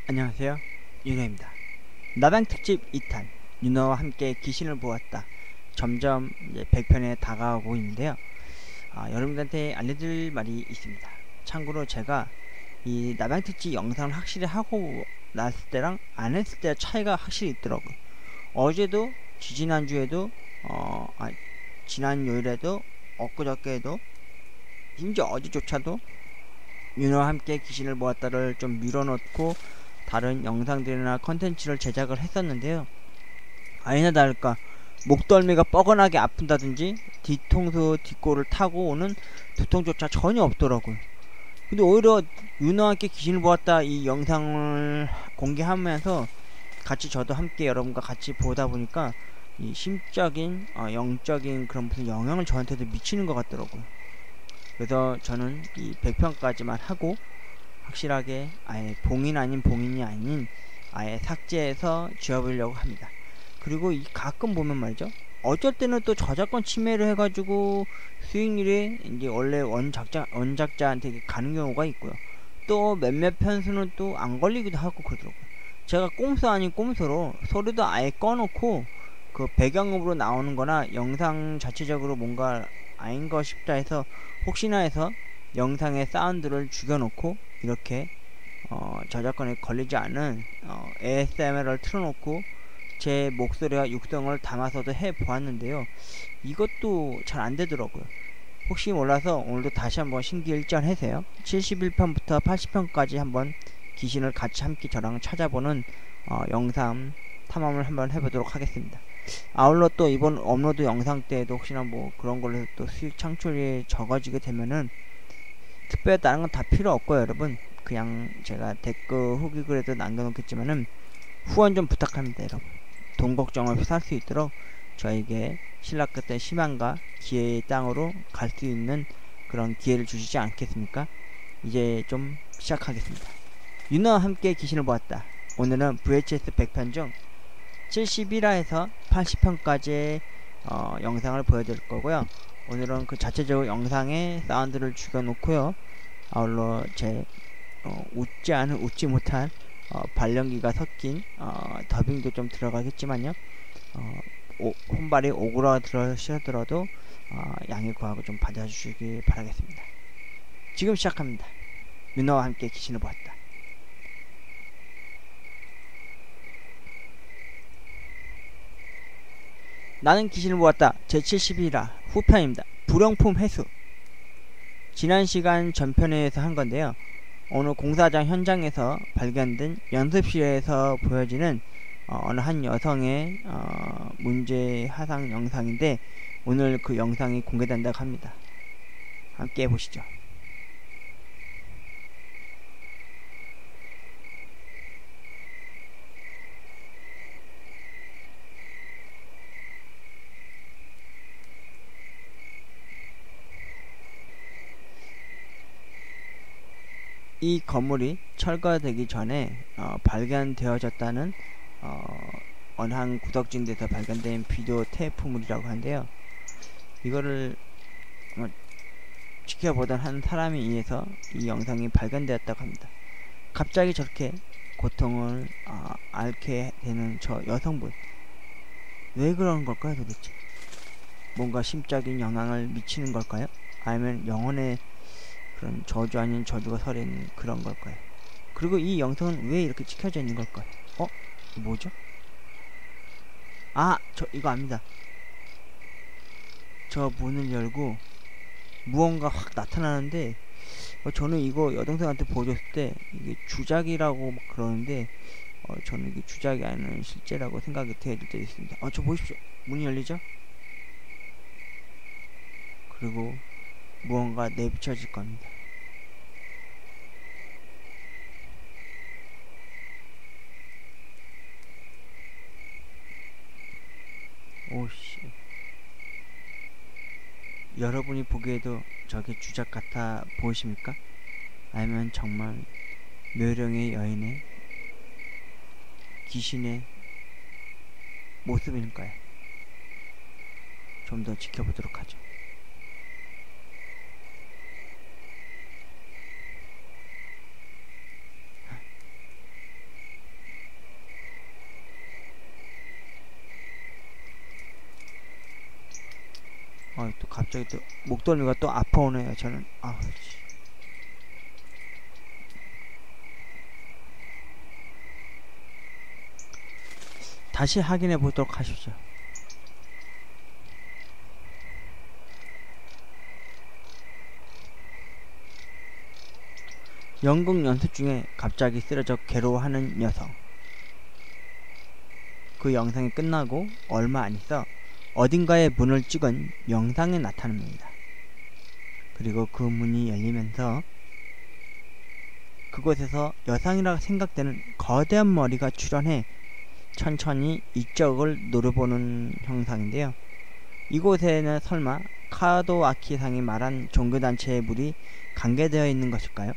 안녕하세요, 윤호입니다. 나방 특집 2탄 윤호와 함께 귀신을 보았다. 점점 이제 100편에 다가오고 있는데요. 여러분들한테 알려드릴 말이 있습니다. 참고로 제가 이 나방 특집 영상을 확실히 하고 났을 때랑 안 했을 때 차이가 확실히 있더라고요. 어제도 지지난주에도 지난 요일에도 엊그저께에도 심지어 어제조차도 윤호와 함께 귀신을 보았다를 좀 밀어넣고 다른 영상들이나 컨텐츠를 제작을 했었는데요. 아니나 다를까 목덜미가 뻐근하게 아픈다든지 뒤통수 뒷골을 타고 오는 두통조차 전혀 없더라고요. 근데 오히려 윤호와 함께 귀신을 보았다 이 영상을 공개하면서 같이 저도 함께 여러분과 같이 보다 보니까 이 심적인 영적인 그런 무슨 영향을 저한테도 미치는 것 같더라고요. 그래서 저는 이 100편까지만 하고 확실하게 아예 봉인 아닌 봉인이 아닌 아예 삭제해서 지워보려고 합니다. 그리고 이 가끔 보면 말이죠, 어쩔 때는 또 저작권 침해를 해가지고 수익률이 이제 원래 원작자한테 가는 경우가 있고요. 또 몇몇 편수는 또 안 걸리기도 하고 그러더라고요. 제가 꼼수 아닌 꼼수로 소리도 아예 꺼놓고 그 배경음으로 나오는 거나 영상 자체적으로 뭔가 아닌가 싶다 해서 혹시나 해서 영상의 사운드를 죽여놓고 이렇게 저작권에 걸리지 않은 ASMR을 틀어놓고 제 목소리와 육성을 담아서도 해보았는데요. 이것도 잘 안되더라고요. 혹시 몰라서 오늘도 다시 한번 신기일전해서요, 71편부터 80편까지 한번 귀신을 같이 함께 저랑 찾아보는 영상 탐험을 한번 해보도록 하겠습니다. 아울러 또 이번 업로드 영상 때에도 혹시나 뭐 그런 걸로 또 수익 창출이 적어지게 되면은 특별히 다른 건 다 필요 없고요, 여러분. 그냥 제가 댓글 후기 글에도 남겨놓겠지만은 후원 좀 부탁합니다, 여러분. 돈 걱정 없이 살 수 있도록 저에게 신라 끝에 희망과 기회의 땅으로 갈 수 있는 그런 기회를 주시지 않겠습니까? 이제 좀 시작하겠습니다. 윤호와 함께 귀신을 보았다. 오늘은 VHS 100편 중 71화에서 80편까지의 영상을 보여드릴 거고요. 오늘은 그 자체적으로 영상에 사운드를 죽여놓고요. 아울러 제 웃지 못한 발연기가 섞인 더빙도 좀 들어가겠지만요. 혼발이 오그라들으시더라도 양해 구하고 좀 받아주시기 바라겠습니다. 지금 시작합니다. 윤호와 함께 귀신을 보았다. 나는 귀신을 보았다. 제71화 후편입니다. 불영품 회수. 지난 시간 전편에서 한 건데요. 어느 공사장 현장에서 발견된 연습실에서 보여지는 어느 한 여성의 문제 하상 영상인데, 오늘 그 영상이 공개된다고 합니다. 함께 보시죠. 이 건물이 철거되기 전에 발견되어졌다는 어느 한 구석진데서 발견된 비디오 테이프물이라고 하는데요. 이거를 지켜보던 한 사람에 의해서 이 영상이 발견되었다고 합니다. 갑자기 저렇게 고통을 앓게 되는 저 여성분, 왜 그러는 걸까요 도대체? 뭔가 심적인 영향을 미치는 걸까요? 아니면 영혼의 그런 저주 아닌 저주가 서린 그런 걸까요? 그리고 이 영상은 왜 이렇게 찍혀져 있는 걸까요? 이거 뭐죠? 저 이거 압니다. 저 문을 열고 무언가 확 나타나는데, 저는 이거 여동생한테 보여줬을 때 이게 주작이라고 막 그러는데, 저는 이게 주작이 아니라 실제라고 생각이 되어질 때 있습니다. 저 보십시오. 문이 열리죠? 그리고 무언가 내비쳐질 겁니다. 오씨, 여러분이 보기에도 저게 주작 같아 보이십니까? 아니면 정말 묘령의 여인의 귀신의 모습일까요? 좀 더 지켜보도록 하죠. 또 갑자기 또 목덜미가 또 아파오네요. 저는 다시 확인해 보도록 하십시오. 연극 연습 중에 갑자기 쓰러져 괴로워하는 여성. 그 영상이 끝나고 얼마 안 있어 어딘가에 문을 찍은 영상이 나타납니다. 그리고 그 문이 열리면서 그곳에서 여성이라 생각되는 거대한 머리가 출현해 천천히 이쪽을 노려보는 형상인데요. 이곳에는 설마 카도아키상이 말한 종교단체의 물이 관계되어 있는 것일까요?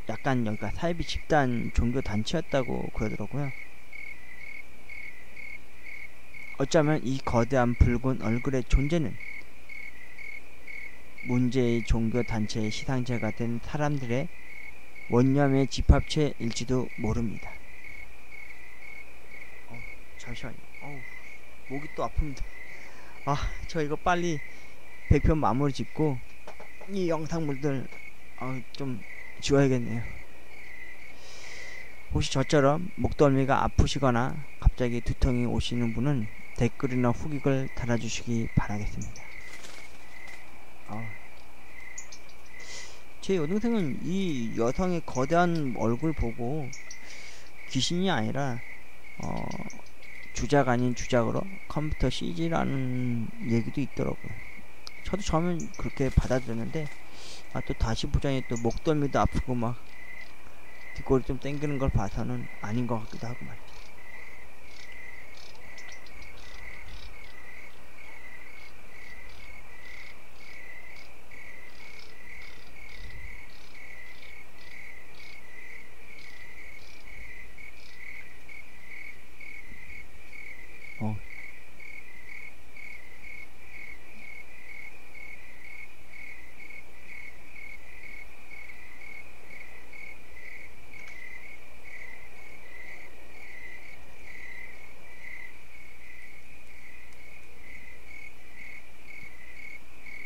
약간 여기가 사이비 집단 종교단체였다고 그러더라고요. 어쩌면 이 거대한 붉은 얼굴의 존재는 문제의 종교단체의 시상제가 된 사람들의 원념의 집합체일지도 모릅니다. 잠시만요. 목이 또 아픕니다. 저 이거 빨리 100편 마무리 짓고 이 영상물들 좀 지워야겠네요. 혹시 저처럼 목덜미가 아프시거나 갑자기 두통이 오시는 분은 댓글이나 후기글 달아주시기 바라겠습니다. 제 여동생은 이 여성의 거대한 얼굴 보고 귀신이 아니라 주작 아닌 주작으로 컴퓨터 CG라는 얘기도 있더라고요. 저도 처음엔 그렇게 받아들였는데 또 다시 보자니 또 목덜미도 아프고 막 뒷골이 좀 땡기는 걸 봐서는 아닌 것 같기도 하고 말이죠.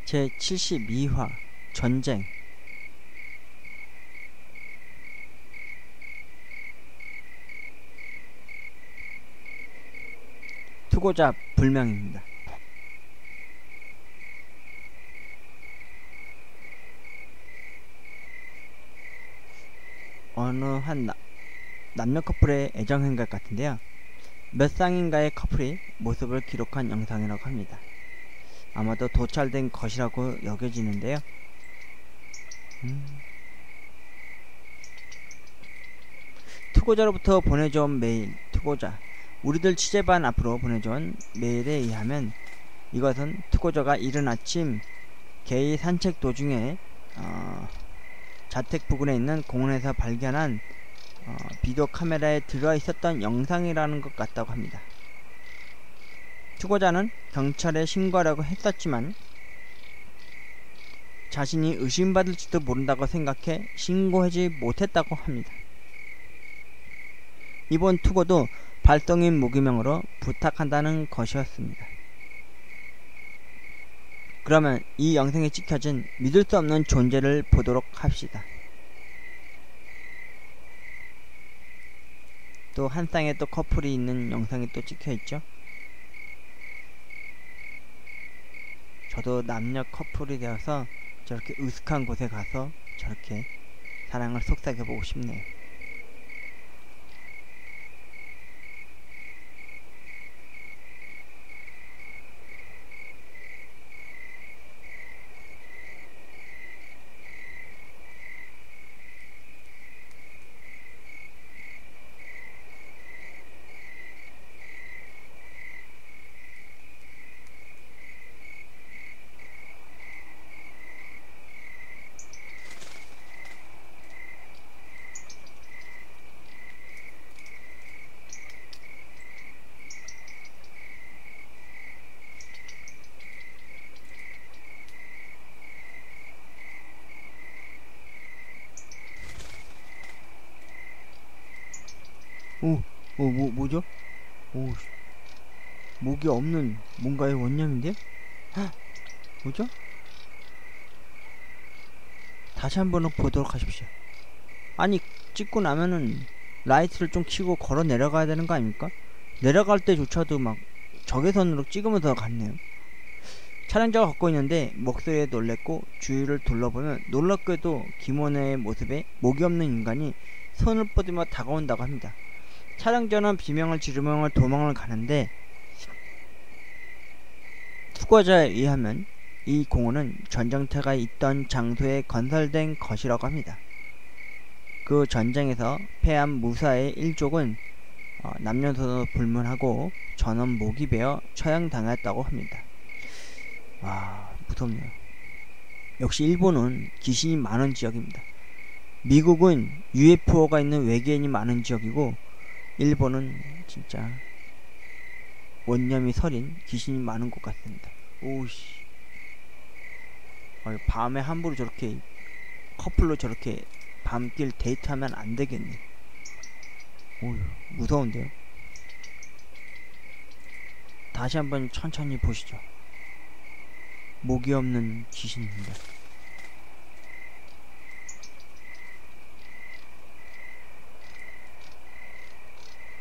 제 72화 전쟁. 투고자 불명입니다. 어느 한 남녀 커플의 애정 행각 같은데요. 몇 쌍인가의 커플이 모습을 기록한 영상이라고 합니다. 아마도 도찰된 것이라고 여겨지는데요. 투고자로부터 보내줘온 메일. 투고자, 우리들 취재반 앞으로 보내줘온 메일에 의하면 이것은 투고자가 이른 아침 개의 산책 도중에 자택 부근에 있는 공원에서 발견한 비디오 카메라에 들어있었던 영상이라는 것 같다고 합니다. 투고자는 경찰에 신고하려고 했었지만 자신이 의심받을지도 모른다고 생각해 신고하지 못했다고 합니다. 이번 투고도 발동인 무기명으로 부탁한다는 것이었습니다. 그러면 이 영상에 찍혀진 믿을 수 없는 존재를 보도록 합시다. 또 한 쌍에 또 커플이 있는 영상이 또 찍혀있죠. 저도 남녀 커플이 되어서 저렇게 으슥한 곳에 가서 저렇게 사랑을 속삭여보고 싶네요. 뭐죠? 목이 없는 뭔가의 원념인데? 뭐죠? 다시 한번 보도록 하십시오. 아니, 찍고 나면은 라이트를 좀 켜고 걸어 내려가야 되는 거 아닙니까? 내려갈 때조차도 막 적외선으로 찍으면서 갔네요. 촬영자가 걷고 있는데 목소리에 놀랬고 주위를 둘러보면 놀랍게도 김원혜의 모습에 목이 없는 인간이 손을 뻗으며 다가온다고 합니다. 촬영자는 비명을 지르며 도망을 가는데 투과자에 의하면 이 공원은 전쟁터가 있던 장소에 건설된 것이라고 합니다. 그 전쟁에서 패한 무사의 일족은 남녀노소 불문하고 전원 목이 베어 처형당했다고 합니다. 와, 무섭네요. 역시 일본은 귀신이 많은 지역입니다. 미국은 UFO가 있는 외계인이 많은 지역이고 일본은 진짜 원념이 서린 귀신이 많은 곳 같습니다. 오우씨, 밤에 함부로 저렇게 커플로 저렇게 밤길 데이트하면 안 되겠네. 오우, 무서운데요. 다시 한번 천천히 보시죠. 목이 없는 귀신입니다.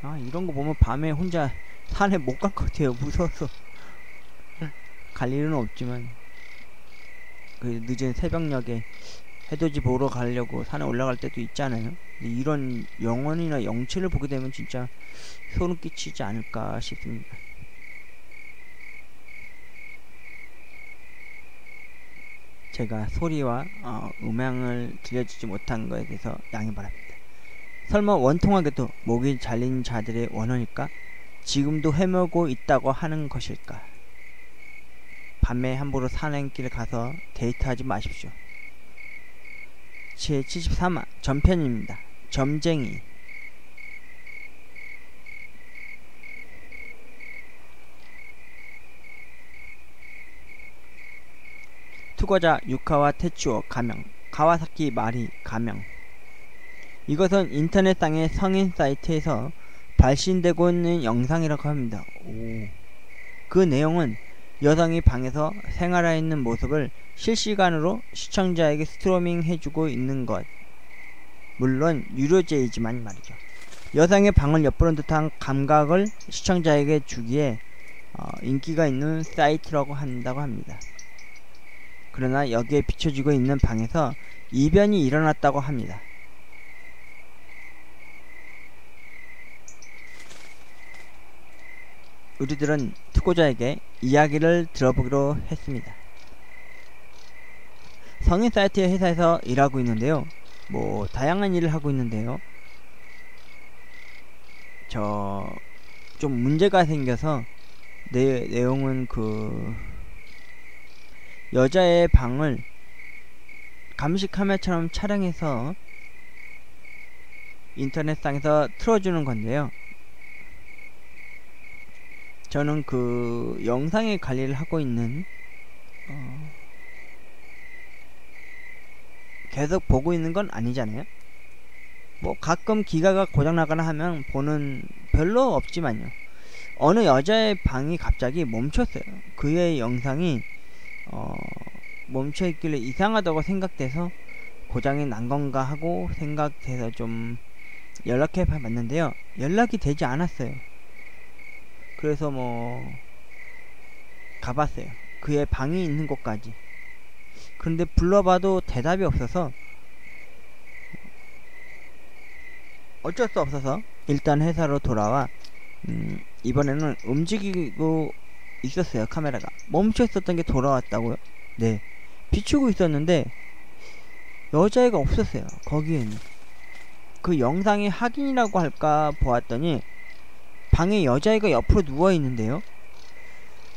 아, 이런 거 보면 밤에 혼자 산에 못 갈 것 같아요. 무서워서. 갈 일은 없지만 그 늦은 새벽녘에 해돋이 보러 가려고 산에 올라갈 때도 있잖아요. 근데 이런 영혼이나 영체를 보게 되면 진짜 소름 끼치지 않을까 싶습니다. 제가 소리와 음향을 들려주지 못한 것에 대해서 양해 바랍니다. 설마 원통하게도 목이 잘린 자들의 원혼일까? 지금도 헤매고 있다고 하는 것일까? 밤에 함부로 산행길 가서 데이트하지 마십시오. 제73화 전편입니다. 점쟁이. 투과자 유카와 테츠오 가명, 가와사키 마리 가명. 이것은 인터넷상의 성인 사이트에서 발신되고 있는 영상이라고 합니다. 그 내용은 여성이 방에서 생활하고 있는 모습을 실시간으로 시청자에게 스트리밍 해주고 있는 것. 물론 유료제이지만 말이죠. 여성의 방을 엿보는 듯한 감각을 시청자에게 주기에 인기가 있는 사이트라고 한다고 합니다. 그러나 여기에 비춰지고 있는 방에서 이변이 일어났다고 합니다. 우리들은 투고자에게 이야기를 들어보기로 했습니다. 성인 사이트 회사에서 일하고 있는데요. 뭐 다양한 일을 하고 있는데요. 좀 문제가 생겨서 내용은 여자의 방을 감시 카메라처럼 촬영해서 인터넷상에서 틀어주는 건데요. 저는 그 영상의 관리를 하고 있는 계속 보고 있는 건 아니잖아요. 뭐 가끔 기가가 고장나거나 하면 보는 별로 없지만요. 어느 여자의 방이 갑자기 멈췄어요. 그의 영상이 멈춰있길래 이상하다고 생각돼서 고장이 난 건가 하고 생각돼서 좀 연락해 봤는데요. 연락이 되지 않았어요. 그래서 뭐 가봤어요. 그의 방이 있는 곳까지. 그런데 불러봐도 대답이 없어서 어쩔 수 없어서 일단 회사로 돌아와 이번에는 움직이고 있었어요. 카메라가 멈춰 있었던 게 돌아왔다고요. 네, 비추고 있었는데 여자애가 없었어요. 거기에는. 그 영상의 확인이라고 할까 보았더니 방에 여자애가 옆으로 누워있는데요.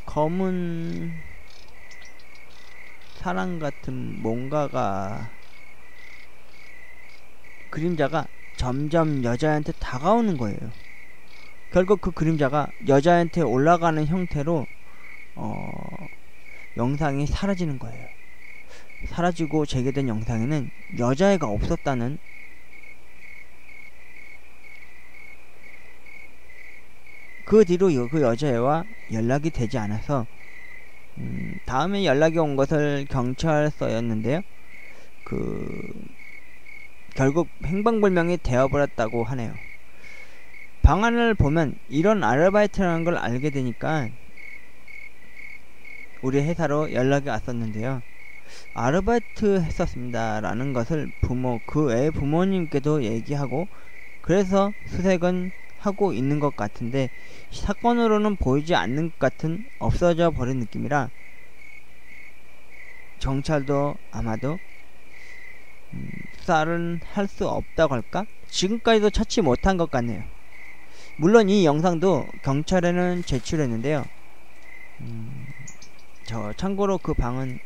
검은 사람 같은 뭔가가, 그림자가 점점 여자한테 다가오는 거예요. 결국 그 그림자가 여자한테 올라가는 형태로 영상이 사라지는 거예요. 사라지고 재개된 영상에는 여자애가 없었다는, 그 뒤로 그 여자애와 연락이 되지 않아서 다음에 연락이 온 것을 경찰서였는데요. 결국 행방불명이 되어버렸다고 하네요. 방안을 보면 이런 아르바이트라는 걸 알게 되니까 우리 회사로 연락이 왔었는데요. 아르바이트 했었습니다 라는 것을 그 애 부모님께도 얘기하고, 그래서 수색은 하고 있는 것 같은데 사건으로는 보이지 않는 것 같은 없어져 버린 느낌이라 경찰도 아마도 수사를 할 수 없다고 할까? 지금까지도 찾지 못한 것 같네요. 물론 이 영상도 경찰에는 제출했는데요. 참고로 그 방은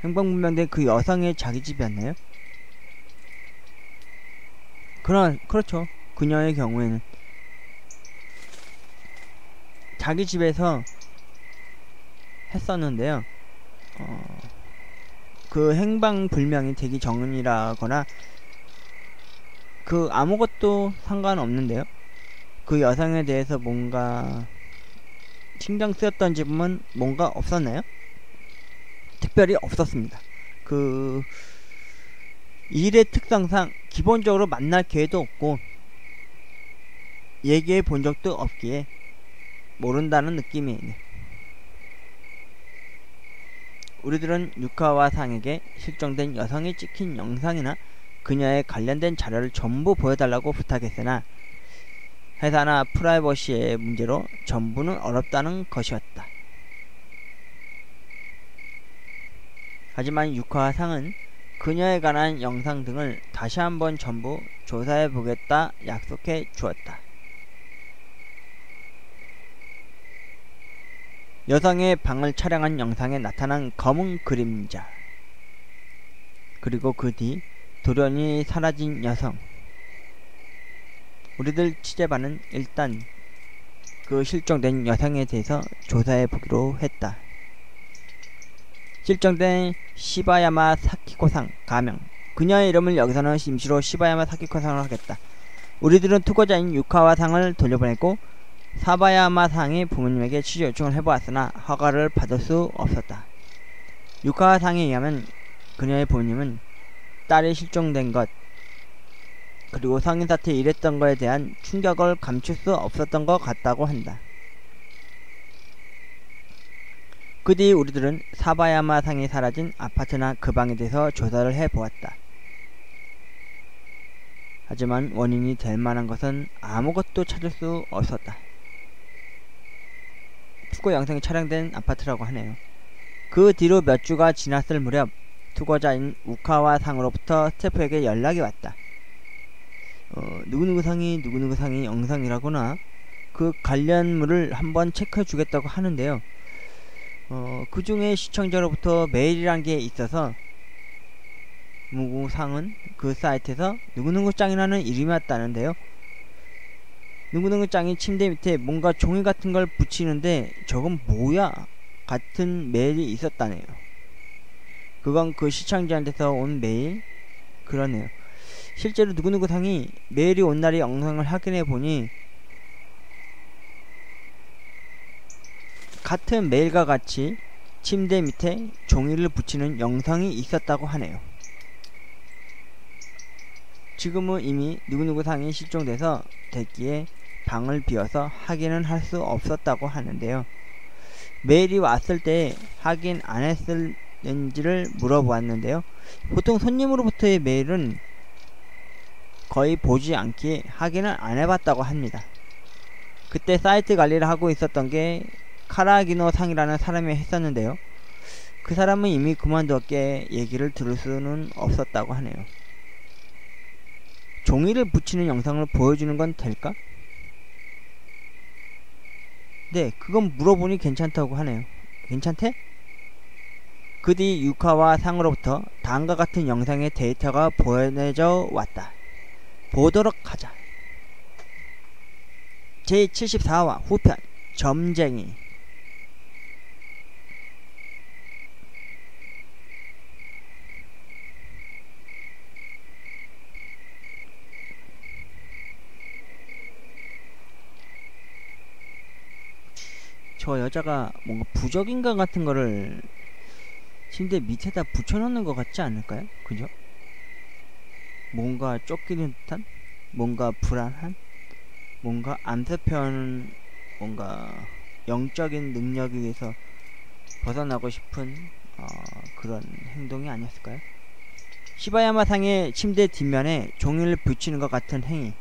행방불명된 그 여성의 자기 집이었나요? 그렇죠. 그녀의 경우에는 자기 집에서 했었는데요. 그 행방불명이 되기 전이라거나 아무것도 상관없는데요. 그 여성에 대해서 뭔가 신경 쓰였던 집은 뭔가 없었나요? 특별히 없었습니다. 일의 특성상 기본적으로 만날 기회도 없고 얘기해 본 적도 없기에 모른다는 느낌이에요. 우리들은 유카와 상에게 실종된 여성이 찍힌 영상이나 그녀에 관련된 자료를 전부 보여달라고 부탁했으나 회사나 프라이버시의 문제로 전부는 어렵다는 것이었다. 하지만 유카와 상은 그녀에 관한 영상 등을 다시 한번 전부 조사해보겠다 약속해 주었다. 여성의 방을 촬영한 영상에 나타난 검은 그림자, 그리고 그 뒤 돌연히 사라진 여성. 우리들 취재반은 일단 그 실종된 여성에 대해서 조사해보기로 했다. 실종된 시바야마 사키코상 가명, 그녀의 이름을 여기서는 임시로 시바야마 사키코상으로 하겠다. 우리들은 투고자인 유카와 상을 돌려보냈고 사바야마 상의 부모님에게 취재 요청을 해보았으나 허가를 받을 수 없었다. 유카와 상에 의하면 그녀의 부모님은 딸이 실종된 것, 그리고 성인사태에 일했던 것에 대한 충격을 감출 수 없었던 것 같다고 한다. 그 뒤 우리들은 사바야마 상이 사라진 아파트나 그 방에 대해서 조사를 해보았다. 하지만 원인이 될 만한 것은 아무것도 찾을 수 없었다. 투고 영상이 촬영된 아파트라고 하네요. 그 뒤로 몇 주가 지났을 무렵 투고자인 우카와 상으로부터 스태프에게 연락이 왔다. 누구누구 상이 영상이라거나 그 관련물을 한번 체크해 주겠다고 하는데요. 그 중에 시청자로부터 메일이란 게 있어서 무구상은 그 사이트에서 누구누구 짱이라는 이름이 왔다는데요. 누구누구 짱이 침대 밑에 뭔가 종이 같은 걸 붙이는데 저건 뭐야? 같은 메일이 있었다네요. 그건 그 시청자한테서 온 메일? 그러네요. 실제로 누구누구 상이 메일이 온 날의 영상을 확인해 보니 같은 메일과 같이 침대 밑에 종이를 붙이는 영상이 있었다고 하네요. 지금은 이미 누구누구 상이 실종돼서 됐기에 방을 비워서 확인은 할 수 없었다고 하는데요. 메일이 왔을 때 확인 안 했을는지를 물어보았는데요. 보통 손님으로부터의 메일은 거의 보지 않기에 확인을 안 해봤다고 합니다. 그때 사이트 관리를 하고 있었던 게 카라기노 상이라는 사람이 했었는데요. 그 사람은 이미 그만두었기에 얘기를 들을 수는 없었다고 하네요. 종이를 붙이는 영상을 보여주는 건 될까? 네, 그건 물어보니 괜찮다고 하네요. 괜찮대? 그 뒤 유카와 상으로부터 다음과 같은 영상의 데이터가 보내져 왔다. 보도록 하자. 제74화 후편 점쟁이. 저 여자가 뭔가 부적인가 같은 거를 침대 밑에다 붙여놓는 것 같지 않을까요? 그죠? 뭔가 쫓기는 듯한? 뭔가 불안한? 뭔가 암세편, 뭔가 영적인 능력에 의해서 벗어나고 싶은 그런 행동이 아니었을까요? 시바야마 상의 침대 뒷면에 종이를 붙이는 것 같은 행위.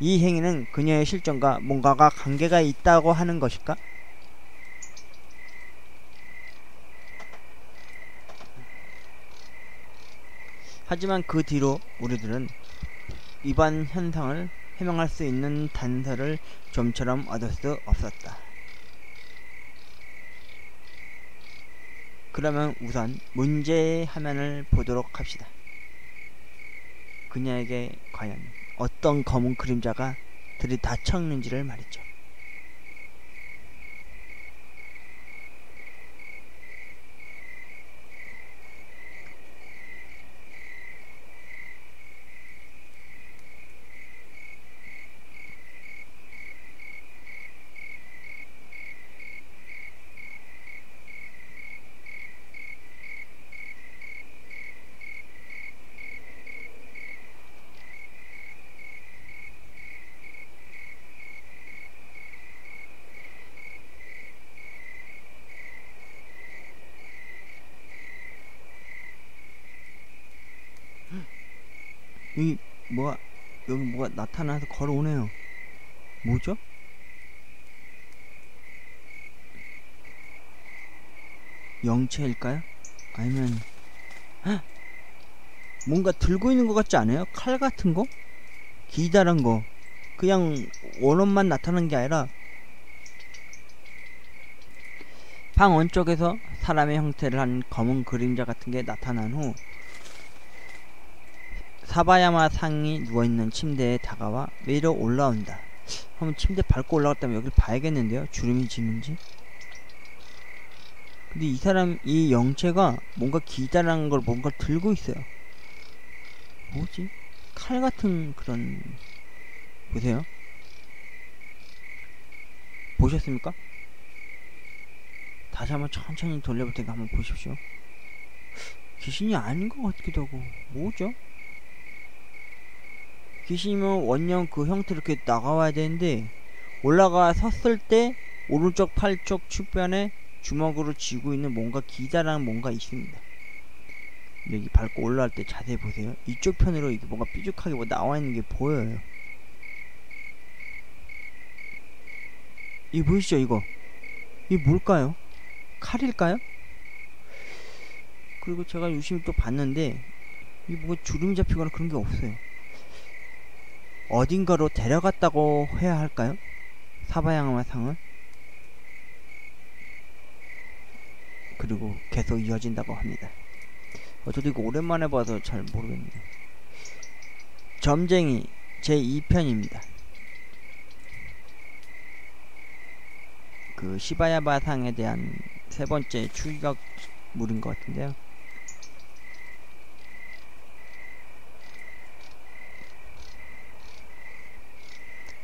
이 행위는 그녀의 실종과 뭔가가 관계가 있다고 하는 것일까? 하지만 그 뒤로 우리들은 이번 현상을 해명할 수 있는 단서를 좀처럼 얻을 수 없었다. 그러면 우선 문제의 화면을 보도록 합시다. 그녀에게 과연 어떤 검은 그림자가 들이닥쳤는지를 말이죠. 여기 뭐가 나타나서 걸어오네요. 뭐죠? 영체일까요? 아니면 뭔가 들고 있는 것 같지 않아요? 칼 같은 거? 기다란 거. 그냥 원혼만 나타난 게 아니라 방 안쪽에서 사람의 형태를 한 검은 그림자 같은 게 나타난 후 사바야마 상이 누워있는 침대에 다가와 위로 올라온다. 한번 침대 밟고 올라갔다면 여기를 봐야겠는데요? 주름이 지는지. 근데 이 사람, 이 영체가 뭔가 기다란 걸 뭔가 들고 있어요. 뭐지? 칼 같은 그런... 보세요. 보셨습니까? 다시 한번 천천히 돌려볼 테니까 한번 보십시오. 귀신이 아닌 것 같기도 하고. 뭐죠? 귀신이면 원형 그 형태로 이렇게 나가와야 되는데 올라가 섰을 때 오른쪽 팔 쪽 주변에 주먹으로 쥐고 있는 뭔가 기다란 뭔가 있습니다. 여기 밟고 올라갈 때 자세히 보세요. 이쪽 편으로 이게 뭔가 삐죽하게 뭐 나와 있는 게 보여요. 이거 보이시죠? 이게 뭘까요? 칼일까요? 그리고 제가 유심히 또 봤는데 이게 뭔가 주름이 잡히거나 그런 게 없어요. 어딘가로 데려갔다고 해야 할까요? 사바야마 상을. 그리고 계속 이어진다고 합니다. 저도 이거 오랜만에 봐서 잘 모르겠네요. 점쟁이 제2편입니다. 그 시바야마 상에 대한 세 번째 추격물인 것 같은데요.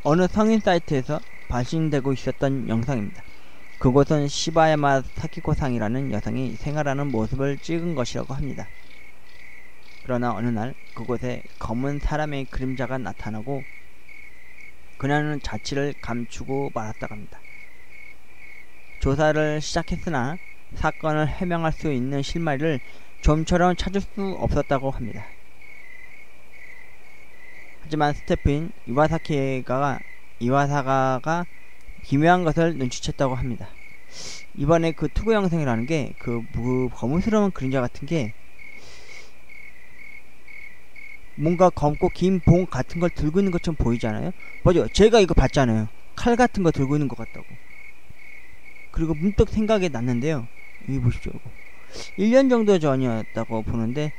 어느 성인 사이트에서 발신되고 있었던 영상입니다. 그곳은 시바야마 사키코 상이라는 여성이 생활하는 모습을 찍은 것이라고 합니다. 그러나 어느 날 그곳에 검은 사람의 그림자가 나타나고 그녀는 자취를 감추고 말았다고 합니다. 조사를 시작했으나 사건을 해명할 수 있는 실마리를 좀처럼 찾을 수 없었다고 합니다. 하지만 스태프인 이와사가가 기묘한 것을 눈치챘다고 합니다. 이번에 그 투구 영상이라는 게 그 거무스러운 그림자 같은 게 뭔가 검고 긴 봉 같은 걸 들고 있는 것처럼 보이잖아요. 맞아요. 제가 이거 봤잖아요. 칼 같은 거 들고 있는 것 같다고. 그리고 문득 생각이 났는데요. 여기 보십시오. 이거 1년 정도 전이었다고 보는데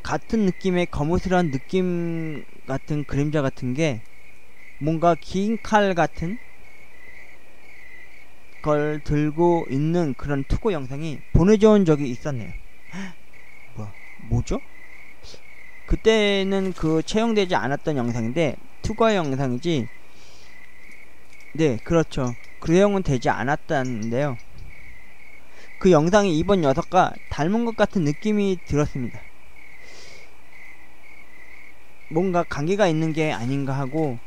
같은 느낌의 거무스러운 느낌 같은 그림자 같은 게 뭔가 긴 칼 같은 걸 들고 있는 그런 투고 영상이 보내줘 온 적이 있었네요. 뭐죠? 그때는 그 채용되지 않았던 영상인데 투거 영상이지 네, 그렇죠. 그 내용은 되지 않았다는데요. 그 영상이 이번 녀석과 닮은 것 같은 느낌이 들었습니다. 뭔가 관계가 있는 게 아닌가 하고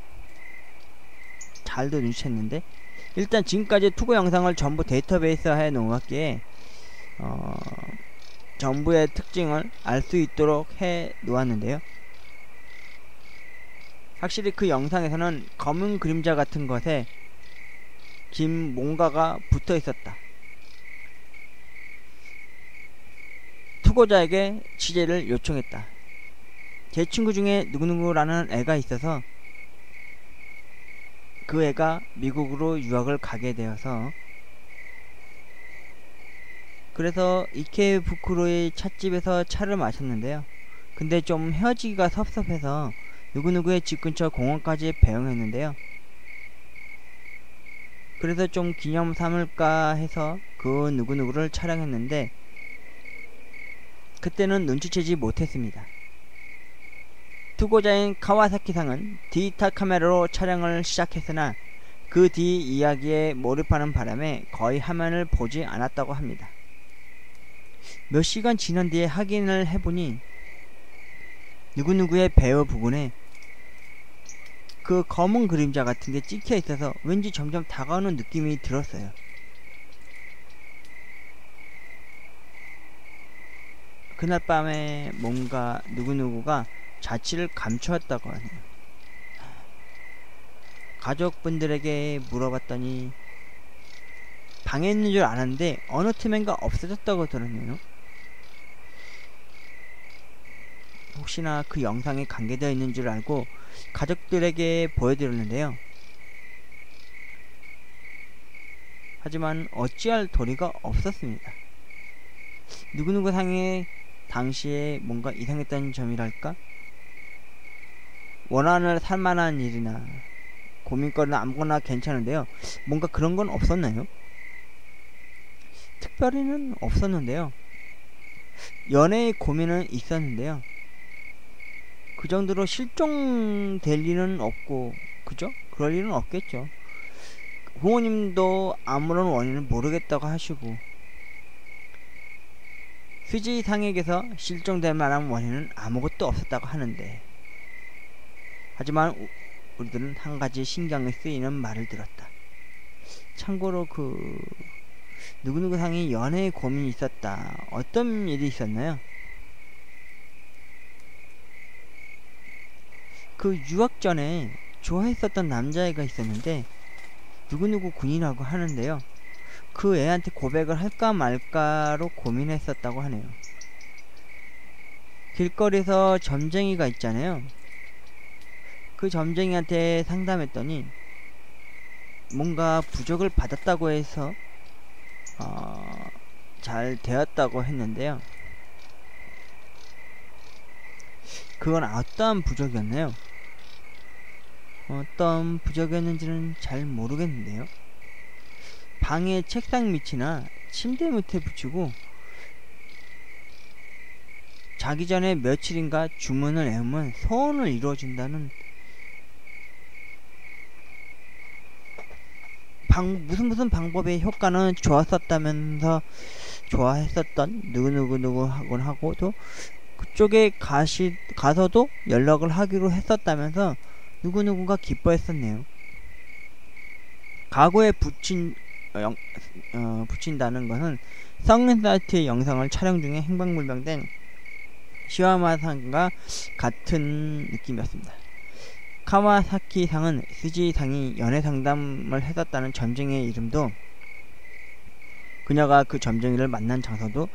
잘도 눈치챘는데, 일단 지금까지 투고 영상을 전부 데이터베이스화해 놓았기에 전부의 특징을 알 수 있도록 해 놓았는데요. 확실히 그 영상에서는 검은 그림자 같은 것에 긴 뭔가가 붙어 있었다. 투고자에게 취재를 요청했다. 제 친구 중에 누구누구라는 애가 있어서 그 애가 미국으로 유학을 가게 되어서, 그래서 이케부쿠로의 찻집에서 차를 마셨는데요. 근데 좀 헤어지기가 섭섭해서 누구누구의 집 근처 공원까지 배웅했는데요. 그래서 좀 기념 삼을까 해서 그 누구누구를 촬영했는데 그때는 눈치채지 못했습니다. 투고자인 카와사키상은 디지털 카메라로 촬영을 시작했으나 그 뒤 이야기에 몰입하는 바람에 거의 화면을 보지 않았다고 합니다. 몇 시간 지난 뒤에 확인을 해보니 누구누구의 배우 부근에 그 검은 그림자 같은 게 찍혀 있어서 왠지 점점 다가오는 느낌이 들었어요. 그날 밤에 뭔가 누구누구가 자취를 감추었다고 하네요. 가족분들에게 물어봤더니 방에 있는 줄 알았는데 어느 틈엔가 없어졌다고 들었네요. 혹시나 그 영상에 관계되어 있는 줄 알고 가족들에게 보여드렸는데요. 하지만 어찌할 도리가 없었습니다. 누구누구 상에 당시에 뭔가 이상했다는 점이랄까? 원한을 살만한 일이나 고민거리나 아무거나 괜찮은데요. 뭔가 그런 건 없었나요? 특별히는 없었는데요. 연애의 고민은 있었는데요. 그 정도로 실종될 리는 없고, 그죠? 그럴 일은 없겠죠. 부모님도 아무런 원인을 모르겠다고 하시고, 수지상에게서 실종될 만한 원인은 아무것도 없었다고 하는데, 하지만 우리들은 한 가지 신경이 쓰이는 말을 들었다. 참고로 그 누구누구 상이 연애에 고민이 있었다. 어떤 일이 있었나요? 그 유학 전에 좋아했었던 남자애가 있었는데 누구누구 군이라고 하는데요. 그 애한테 고백을 할까 말까로 고민했었다고 하네요. 길거리에서 점쟁이가 있잖아요. 그 점쟁이한테 상담했더니 뭔가 부적을 받았다고 해서 잘 되었다고 했는데요. 그건 어떠한 부적이었나요? 어떤 부적이었는지는 잘 모르겠는데요. 방의 책상 밑이나 침대 밑에 붙이고 자기 전에 며칠인가 주문을 외우면 소원을 이루어준다는 무슨 방법의 효과는 좋았었다면서 좋아했었던 누구누구누구하곤 하고도 그쪽에 가서도 연락을 하기로 했었다면서 누구누구가 기뻐했었네요. 가구에 붙인다는 것은 성인 사이트의 영상을 촬영 중에 행방불명된 시와마상과 같은 느낌이었습니다. 카와사키 상은 스지 상이 연애 상담을 했었다는 점쟁이의 이름도 그녀가 그 점쟁이를 만난 장소도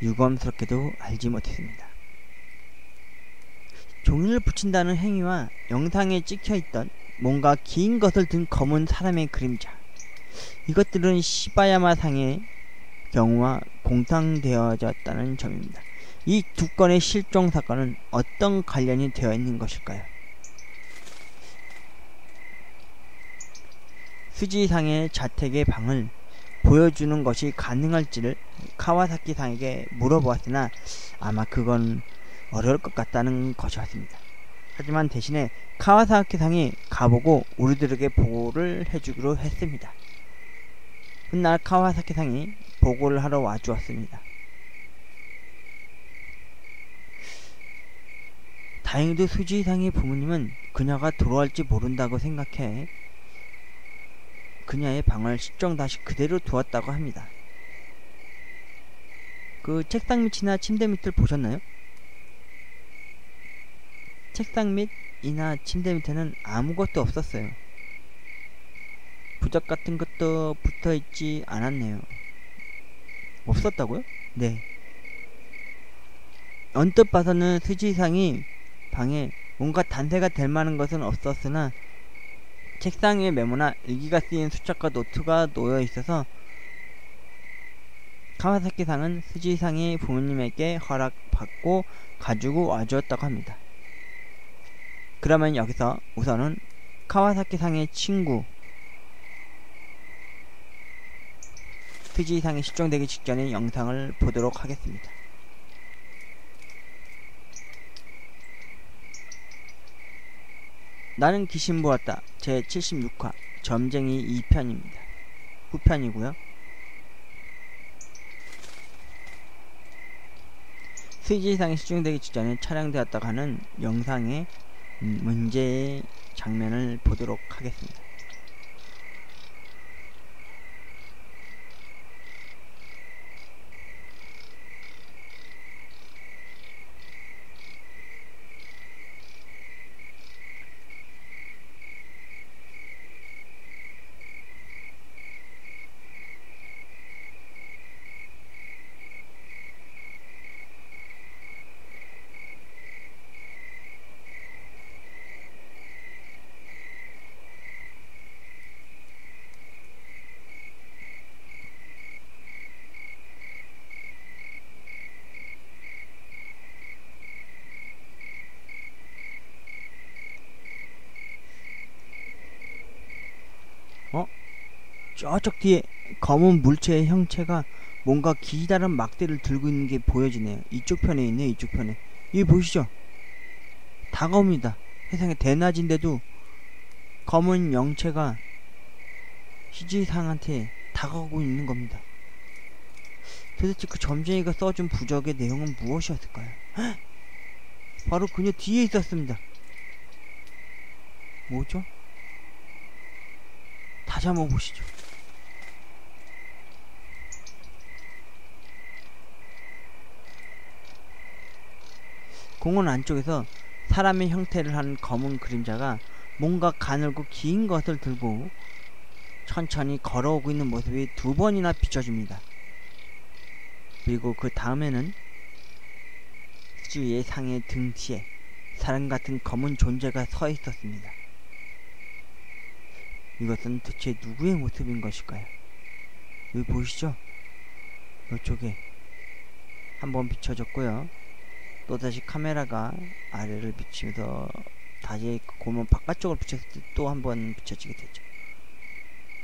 유감스럽게도 알지 못했습니다. 종이를 붙인다는 행위와 영상에 찍혀있던 뭔가 긴 것을 든 검은 사람의 그림자, 이것들은 시바야마 상의 경우와 공상되어졌다는 점입니다. 이 두 건의 실종 사건은 어떤 관련이 되어 있는 것일까요? 스지상의 자택의 방을 보여주는 것이 가능할지를 카와사키 상에게 물어보았으나 아마 그건 어려울 것 같다는 것이었습니다. 하지만 대신에 카와사키상이 가보고 우리들에게 보고를 해주기로 했습니다. 훗날 카와사키상이 보고를 하러 와주었습니다. 다행히도 수지상의 부모님은 그녀가 돌아올지 모른다고 생각해 그녀의 방을 실정다시 그대로 두었다고 합니다. 그 책상 밑이나 침대 밑을 보셨나요? 책상 밑이나 침대 밑에는 아무것도 없었어요. 부적 같은 것도 붙어있지 않았네요. 없었다고요? 네. 언뜻 봐서는 수지상이 방에 뭔가 단서가 될 만한 것은 없었으나 책상 위에 메모나 일기가 쓰인 수첩과 노트가 놓여 있어서 카와사키상은 수지상이 부모님에게 허락받고 가지고 와주었다고 합니다. 그러면 여기서 우선은 카와사키상의 친구 수지상이 실종되기 직전의 영상을 보도록 하겠습니다. 나는 귀신 보았다. 제 76화 점쟁이 2편입니다. 후편이고요. 수지상이 실종되기 직전에 촬영되었다고 하는 영상의 문제의 장면을 보도록 하겠습니다. 저쪽 뒤에 검은 물체의 형체가 뭔가 기다란 막대를 들고 있는 게 보여지네요. 이쪽 편에 있네요. 이쪽 편에. 여기 보시죠. 다가옵니다. 세상에 대낮인데도 검은 영체가 시지상한테 다가오고 있는 겁니다. 도대체 그 점쟁이가 써준 부적의 내용은 무엇이었을까요? 헉! 바로 그녀 뒤에 있었습니다. 뭐죠? 다시 한번 보시죠. 공원 안쪽에서 사람의 형태를 한 검은 그림자가 뭔가 가늘고 긴 것을 들고 천천히 걸어오고 있는 모습이 두 번이나 비춰집니다. 그리고 그 다음에는 수지의 상의 등 뒤에 사람 같은 검은 존재가 서 있었습니다. 이것은 대체 누구의 모습인 것일까요? 여기 보이시죠? 이쪽에 한번 비춰졌고요. 또다시 카메라가 아래를 비치면서 다시 고문 바깥쪽으로 비쳤을 때 또 한 번 비춰지게 되죠.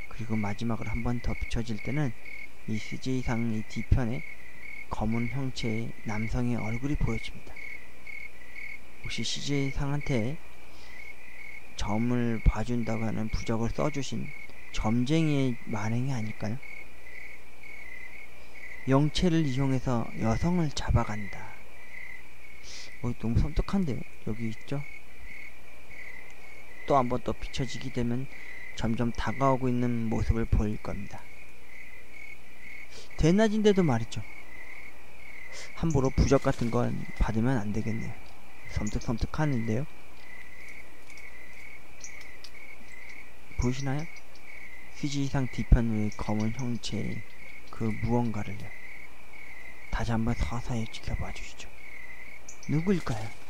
그리고 마지막으로 한 번 더 비춰질 때는 이 CG상 이 뒤편에 검은 형체의 남성의 얼굴이 보여집니다. 혹시 CG상한테 점을 봐준다고 하는 부적을 써주신 점쟁이의 만행이 아닐까요? 영체를 이용해서 여성을 잡아간다. 너무 섬뜩한데요. 여기 있죠? 또 한 번 또 비춰지게 되면 점점 다가오고 있는 모습을 보일 겁니다. 대낮인데도 말이죠. 함부로 부적 같은 건 받으면 안 되겠네요. 섬뜩섬뜩하는데요. 보이시나요? CG상 뒤편 위에 검은 형체의 그 무언가를요. 다시 한번 서서히 지켜봐 주시죠. 누구일까요?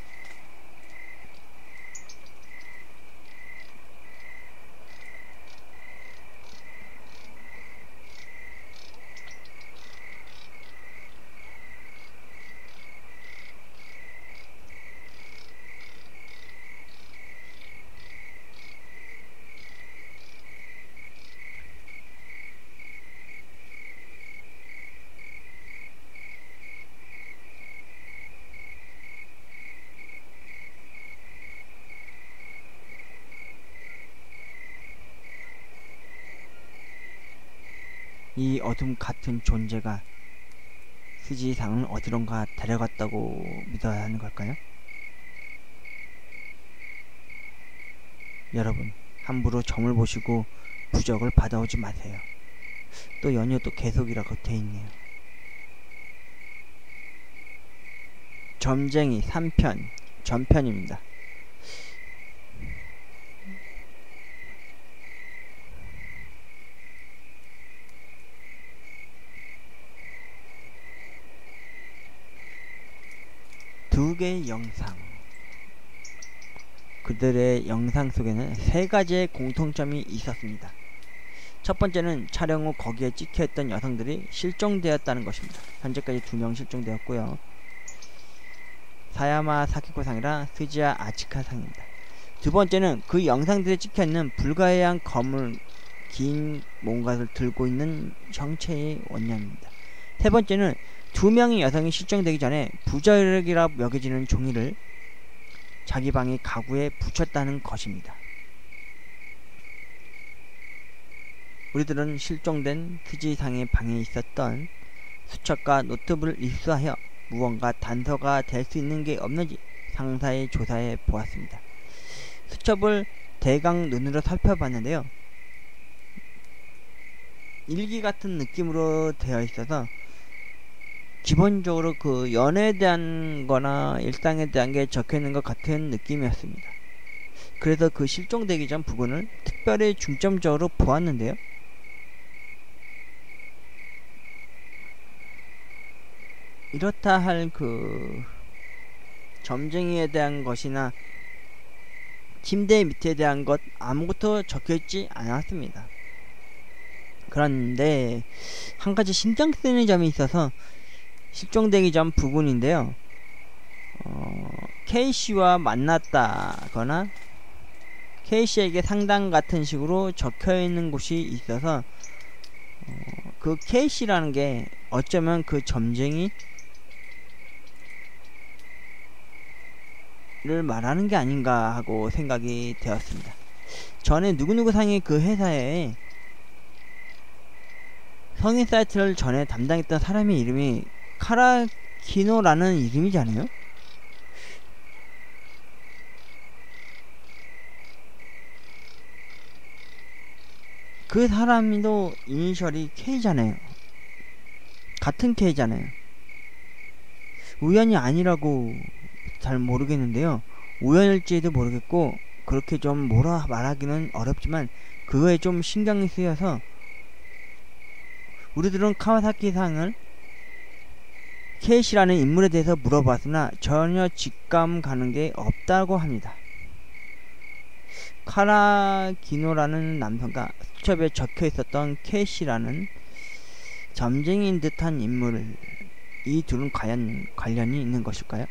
이 어둠 같은 존재가 스지상을 어디론가 데려갔다고 믿어야 하는 걸까요? 여러분, 함부로 점을 보시고 부적을 받아오지 마세요. 또 연휴 또 계속이라고 돼있네요. 점쟁이 3편 전편입니다. 두 개의 영상, 그들의 영상 속에는 세 가지의 공통점이 있었습니다. 첫 번째는 촬영 후 거기에 찍혀있던 여성들이 실종되었다는 것입니다. 현재까지 2명 실종되었고요. 사야마 사키코상이랑 스지야 아치카상입니다. 두 번째는 그 영상들에 찍혀있는 불가해한 검을 긴 뭔가를 들고 있는 형체의 원념입니다. 세 번째는 2명의 여성이 실종되기 전에 부적이라 여겨지는 종이를 자기 방의 가구에 붙였다는 것입니다. 우리들은 실종된 스지상의 방에 있었던 수첩과 노트북을 입수하여 무언가 단서가 될 수 있는 게 없는지 상사에 조사해 보았습니다. 수첩을 대강 눈으로 살펴봤는데요. 일기 같은 느낌으로 되어 있어서 기본적으로 그 연애에 대한 거나 일상에 대한 게 적혀 있는 것 같은 느낌이었습니다. 그래서 그 실종되기 전 부분을 특별히 중점적으로 보았는데요. 이렇다 할 그 점쟁이에 대한 것이나 침대 밑에 대한 것 아무것도 적혀있지 않았습니다. 그런데 한 가지 신경 쓰이는 점이 있어서 실종되기 전 부분인데요. K씨와 만났다거나 K씨에게 상담 같은 식으로 적혀있는 곳이 있어서 그 K씨라는 게 어쩌면 그 점쟁이를 말하는 게 아닌가 하고 생각이 되었습니다. 전에 누구누구 상의 그 회사에 성인 사이트를 전에 담당했던 사람의 이름이 카라키노라는 이름이잖아요. 그 사람도 이니셜이 K잖아요. 같은 K잖아요. 우연이 아니라고 잘 모르겠는데요. 우연일지도 모르겠고 그렇게 좀 뭐라 말하기는 어렵지만 그거에 좀 신경이 쓰여서 우리들은 카와사키상을 K씨라는 인물에 대해서 물어봤으나 전혀 직감 가는 게 없다고 합니다. 카라기노라는 남성과 수첩에 적혀 있었던 K씨라는 점쟁이인 듯한 인물, 이 둘은 과연 관련이 있는 것일까요?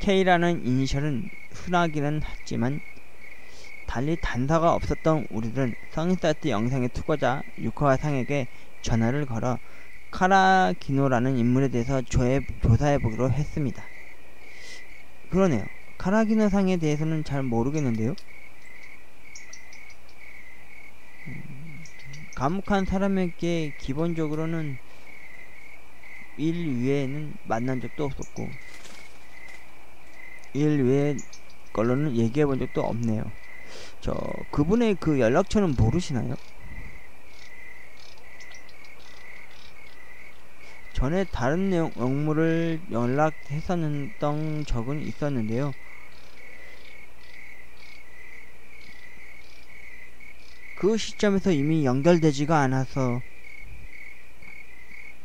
K라는 이니셜은 흔하기는 했지만 달리 단서가 없었던 우리들은 성인사이트 영상의 투고자 유카와 상에게 전화를 걸어 카라기노라는 인물에 대해서 조사해보기로 했습니다. 그러네요. 카라기노 상에 대해서는 잘 모르겠는데요. 감옥한 사람에게 기본적으로는 일 외에는 만난 적도 없었고 일 외의 걸로는 얘기해본 적도 없네요. 그분의 그 연락처는 모르시나요? 전에 다른 영물을 연락했었던 적은 있었는데요. 그 시점에서 이미 연결되지가 않아서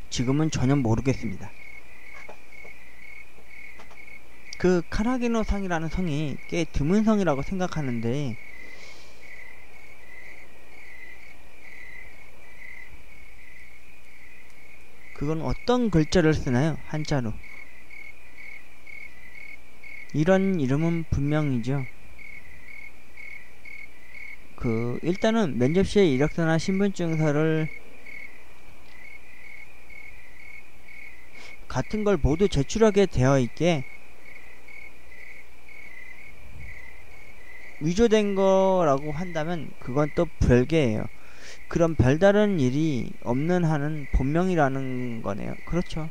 지금은 전혀 모르겠습니다. 그 카라기노 상이라는 성이 꽤 드문 성이라고 생각하는데 그건 어떤 글자를 쓰나요? 한자로. 이런 이름은 분명이죠. 일단은 면접시에 이력서나 신분증서를 같은 걸 모두 제출하게 되어 있게 위조된 거라고 한다면 그건 또 별개예요. 그런 별다른 일이 없는 한은 본명이라는 거네요. 그렇죠.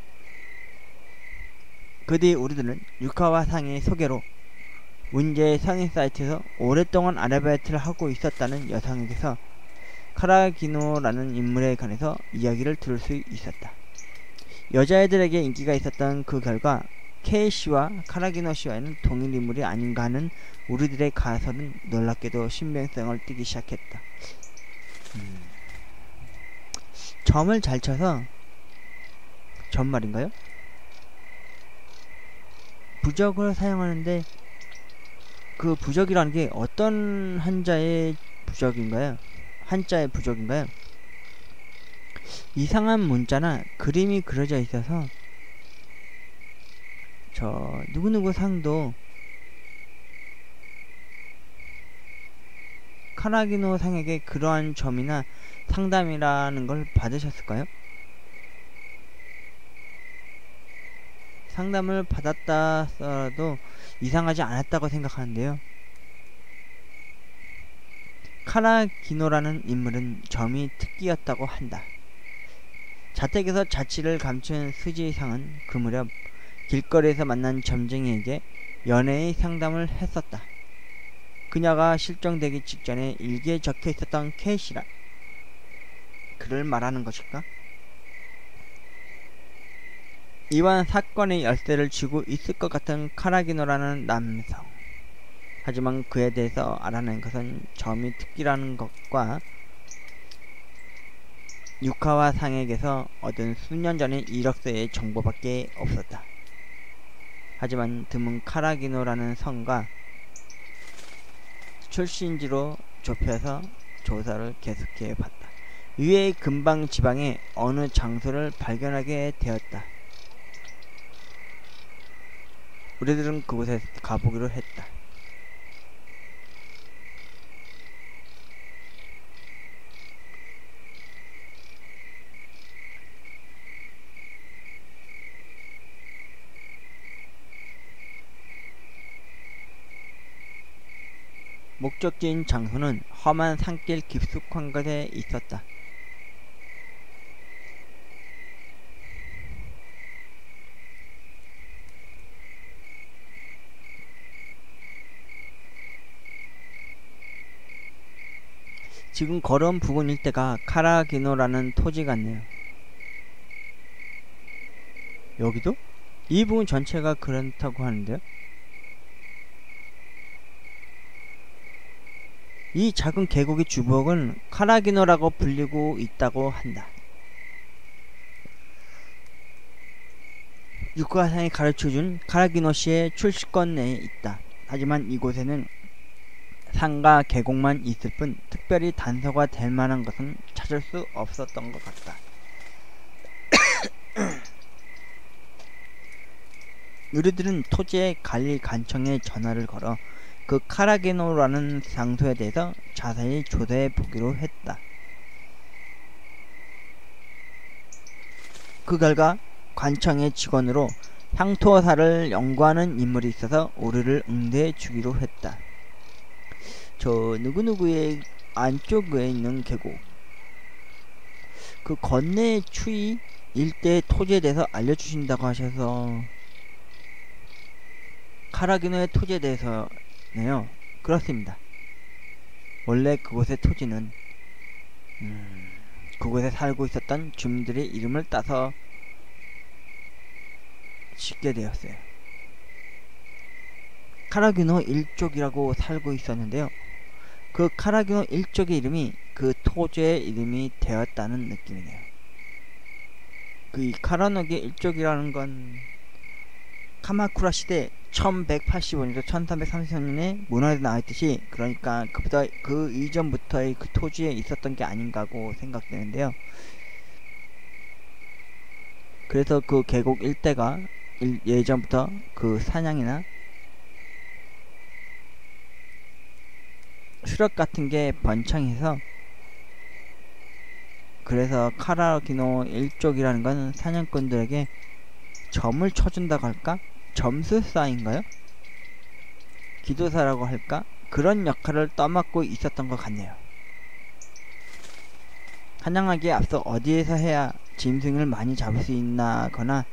그 뒤 우리들은 유카와 상의 소개로 문제의 상해 사이트에서 오랫동안 아르바이트를 하고 있었다는 여성에게서 카라기노라는 인물에 관해서 이야기를 들을 수 있었다. 여자애들에게 인기가 있었던 그 결과 케이씨와 카라기노 씨와는 동일 인물이 아닌가 하는 우리들의 가설은 놀랍게도 신빙성을 띠기 시작했다. 점을 잘 쳐서 점 말인가요? 부적을 사용하는데 그 부적이라는 게 어떤 한자의 부적인가요? 한자의 부적인가요? 이상한 문자나 그림이 그려져 있어서 저 누구누구 상도 카라기노 상에게 그러한 점이나 상담이라는 걸 받으셨을까요? 상담을 받았다 하더라도 이상하지 않았다고 생각하는데요. 카라기노라는 인물은 점이 특기였다고 한다. 자택에서 자취를 감춘 스지상은 그 무렵 길거리에서 만난 점쟁이에게 연애의 상담을 했었다. 그녀가 실종되기 직전에 일기에 적혀 있었던 케이씨라 그를 말하는 것일까? 이번 사건의 열쇠를 쥐고 있을 것 같은 카라기노라는 남성. 하지만 그에 대해서 알아낸 것은 점이 특기라는 것과 유카와 상에게서 얻은 수년 전의 이력서의 정보밖에 없었다. 하지만 드문 카라기노라는 성과 출신지로 좁혀서 조사를 계속해 봤다. 이외의 근방 지방의 어느 장소를 발견하게 되었다. 우리들은 그곳에 가보기로 했다. 목적지인 장소는 험한 산길 깊숙한 곳에 있었다. 지금 걸어온 부근 일대가 카라기노라는 토지 같네요. 여기도? 이 부분 전체가 그렇다고 하는데요. 이 작은 계곡의 주변은 카라기노라고 불리고 있다고 한다. 유카상이 가르쳐준 카라기노 씨의 출시권 내에 있다. 하지만 이곳에는 산과 계곡만 있을 뿐 특별히 단서가 될 만한 것은 찾을 수 없었던 것 같다. 우리들은 토지의 관리 관청에 전화를 걸어 그 카라기노라는 장소에 대해서 자세히 조사해 보기로 했다. 그 결과 관청의 직원으로 향토사를 연구하는 인물이 있어서 우리를 응대해 주기로 했다. 저 누구누구의 안쪽에 있는 계곡, 그 건네의 추위 일대의 토지에 대해서 알려주신다고 하셔서 카라기노의 토지에 대해서네요. 그렇습니다. 원래 그곳의 토지는 그곳에 살고 있었던 주민들의 이름을 따서 짓게 되었어요. 카라기노 일족이라고 살고 있었는데요. 그 카라기노 일족의 이름이 그 토지의 이름이 되었다는 느낌이네요. 그 카라노기 일족이라는 건 카마쿠라 시대 1185년에서 1333년에 문화에 나와있듯이, 그러니까 그보다 그 이전부터의 그 토지에 있었던 게 아닌가고 생각되는데요. 그래서 그 계곡 일대가 예전부터 그 사냥이나 수렵 같은 게 번창해서, 그래서 카라기노 일족이라는 건 사냥꾼들에게 점을 쳐준다고 할까? 점수사인가요? 기도사라고 할까? 그런 역할을 떠맡고 있었던 것 같네요. 사냥하기에 앞서 어디에서 해야 짐승을 많이 잡을 수 있나거나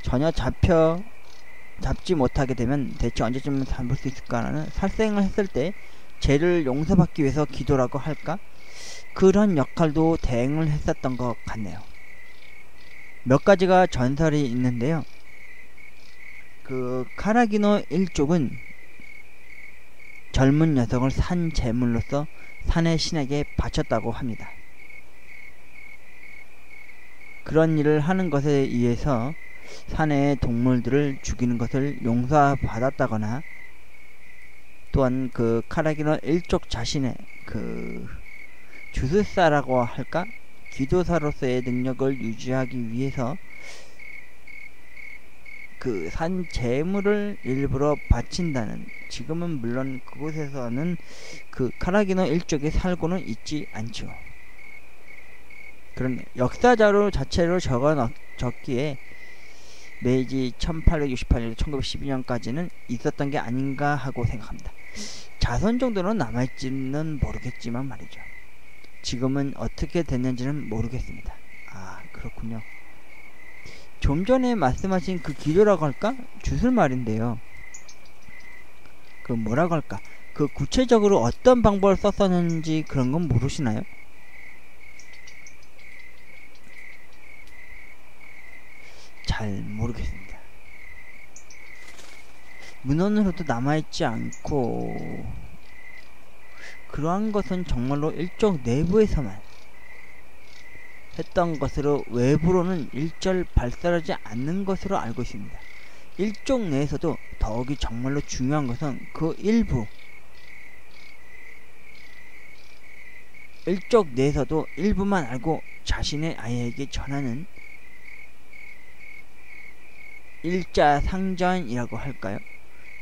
전혀 잡지 못하게 되면 대체 언제쯤 잡을 수 있을까라는 살생을 했을 때 죄를 용서받기 위해서 기도라고 할까? 그런 역할도 대행을 했었던 것 같네요. 몇 가지가 전설이 있는데요. 그 카라기노 일족은 젊은 여성을 산 제물로서 산의 신에게 바쳤다고 합니다. 그런 일을 하는 것에 의해서 산의 동물들을 죽이는 것을 용서받았다거나, 또한 그 카라기노 일족 자신의 그 주술사라고 할까? 기도사로서의 능력을 유지하기 위해서 그 산 재물을 일부러 바친다는, 지금은 물론 그곳에서는 그 카라기노 일족이 살고는 있지 않죠. 그런 역사자료 자체로 적기에 메이지 1868년 1912년까지는 있었던 게 아닌가 하고 생각합니다. 자선 정도는 남아있지는 모르겠지만 말이죠. 지금은 어떻게 됐는지는 모르겠습니다. 아, 그렇군요. 좀 전에 말씀하신 그 기도라고 할까? 주술 말인데요. 그 뭐라고 할까? 그 구체적으로 어떤 방법을 썼었는지 그런 건 모르시나요? 잘 모르겠습니다. 문헌으로도 남아있지 않고, 그러한 것은 정말로 일족 내부에서만 했던 것으로 외부로는 일절 발설하지 않는 것으로 알고 있습니다. 일족 내에서도 더욱이 정말로 중요한 것은 그 일부, 일족 내에서도 일부만 알고 자신의 아이에게 전하는 일자상전이라고 할까요?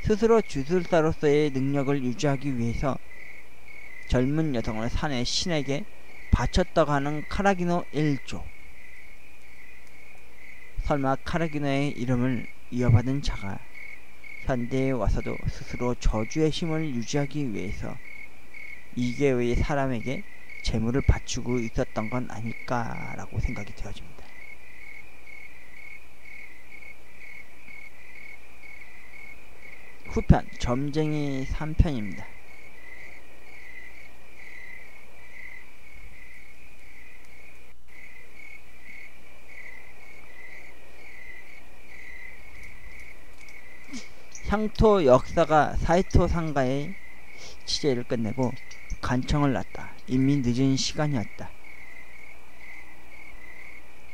스스로 주술사로서의 능력을 유지하기 위해서 젊은 여성을 산의 신에게 바쳤다고 하는 카라기노 일족. 설마 카라기노의 이름을 이어받은 자가 현대에 와서도 스스로 저주의 힘을 유지하기 위해서 이계의 사람에게 재물을 바치고 있었던 건 아닐까라고 생각이 되어집니다. 후편 점쟁이 3편입니다. 향토 역사가 사이토 상가의 취재를 끝내고 간청을 놨다. 이미 늦은 시간이었다.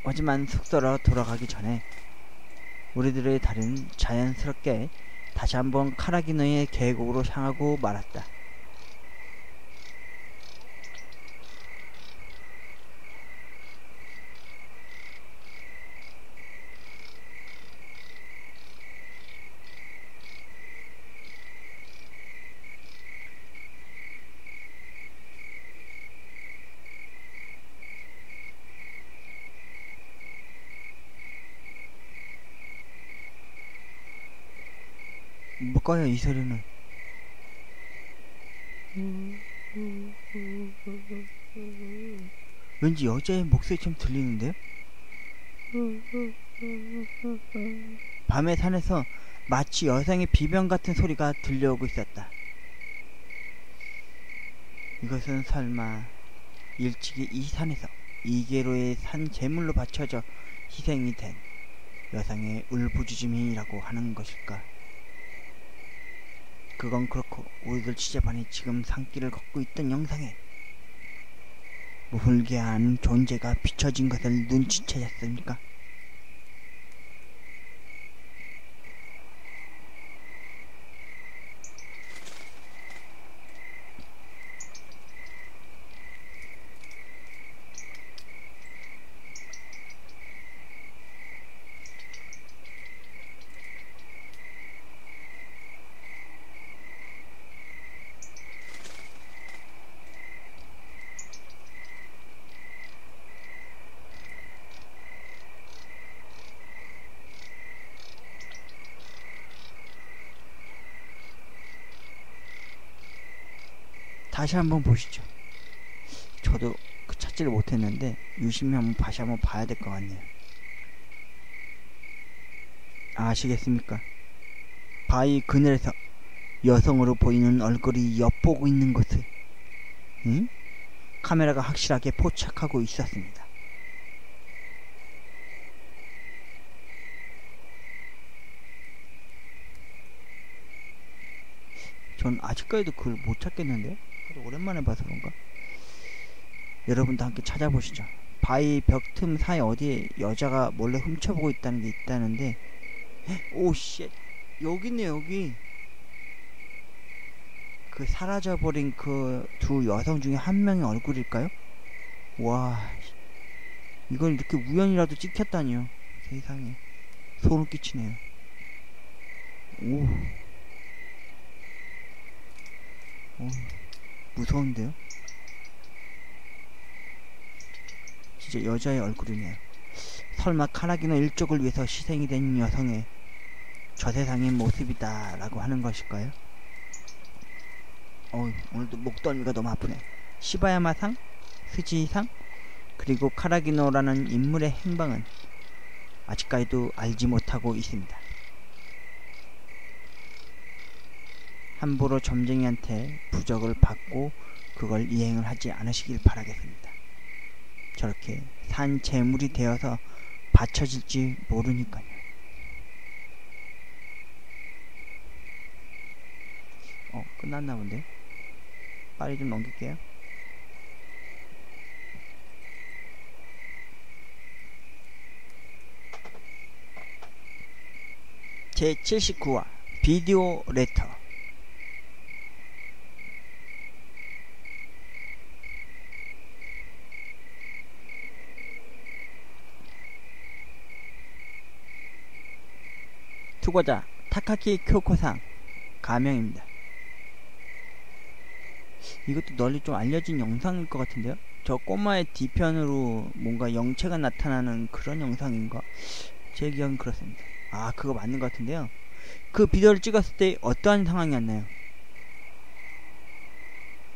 하지만 숙소로 돌아가기 전에 우리들의 다리는 자연스럽게 다시 한번 카라기노의 계곡으로 향하고 말았다. 뭘까요, 이 소리는? 왠지 여자의 목소리처럼 들리는데요? 밤의 산에서 마치 여성의 비명 같은 소리가 들려오고 있었다. 이것은 설마 일찍이 이 산에서 이계로의 산 제물로 바쳐져 희생이 된 여성의 울부짖음이라고 하는 것일까? 그건 그렇고 우리들 취재반이 지금 산길을 걷고 있던 영상에 무불개한 존재가 비춰진 것을 눈치채셨습니까? 다시 한번 보시죠. 저도 찾지를 못했는데 유심히 한번 다시 한번 봐야 될 것 같네요. 아시겠습니까? 바위 그늘에서 여성으로 보이는 얼굴이 엿보고 있는 것을 응? 카메라가 확실하게 포착하고 있었습니다. 전 아직까지도 그걸 못 찾겠는데? 오랜만에 봐서 그런가? 여러분도 함께 찾아보시죠. 바위 벽 틈 사이 어디에 여자가 몰래 훔쳐보고 있다는 게 있다는데, 오쉣, 여기 있네. 여기 그 사라져버린 그 두 여성 중에 한 명의 얼굴일까요? 와, 이걸 이렇게 우연이라도 찍혔다니요. 세상에, 소름 끼치네요. 오, 무서운데요? 진짜 여자의 얼굴이네요. 설마 카라기노 일족을 위해서 희생이 된 여성의 저세상의 모습이다 라고 하는 것일까요? 오늘도 목덜미가 너무 아프네. 시바야마상, 스지상, 그리고 카라기노라는 인물의 행방은 아직까지도 알지 못하고 있습니다. 함부로 점쟁이한테 부적을 받고 그걸 이행을 하지 않으시길 바라겠습니다. 저렇게 산 재물이 되어서 바쳐질지 모르니까요. 끝났나 본데? 빨리 좀 넘길게요. 제79화 비디오 레터. 투고자 타카키 쿄코상 가명입니다. 이것도 널리 좀 알려진 영상일 것 같은데요? 저 꼬마의 뒤편으로 뭔가 영체가 나타나는 그런 영상인가? 제 기억은 그렇습니다. 그거 맞는 것 같은데요. 그 비디오를 찍었을 때 어떠한 상황이었나요?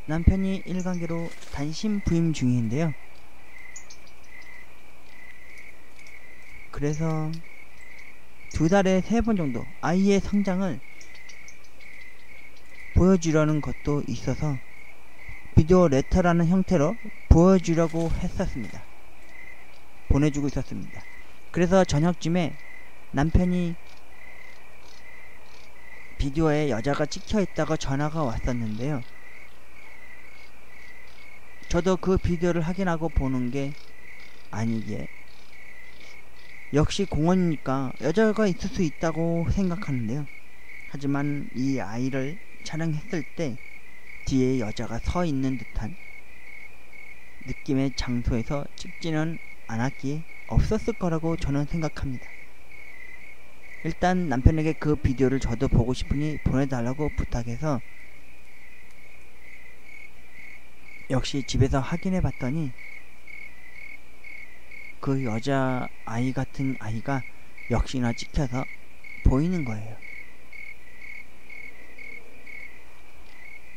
남편이 일관계로 단신 부임 중인데요. 그래서 2달에 3번 정도 아이의 성장을 보여주려는 것도 있어서 비디오 레터라는 형태로 보여주려고 했었습니다. 보내주고 있었습니다. 그래서 저녁쯤에 남편이 비디오에 여자가 찍혀있다고 전화가 왔었는데요. 저도 그 비디오를 확인하고 보는 게 아니기에 역시 공원이니까 여자가 있을 수 있다고 생각하는데요. 하지만 이 아이를 촬영했을 때 뒤에 여자가 서 있는 듯한 느낌의 장소에서 찍지는 않았기에 없었을 거라고 저는 생각합니다. 일단 남편에게 그 비디오를 저도 보고 싶으니 보내달라고 부탁해서 역시 집에서 확인해 봤더니 그 여자 아이 같은 아이가 역시나 찍혀서 보이는 거예요.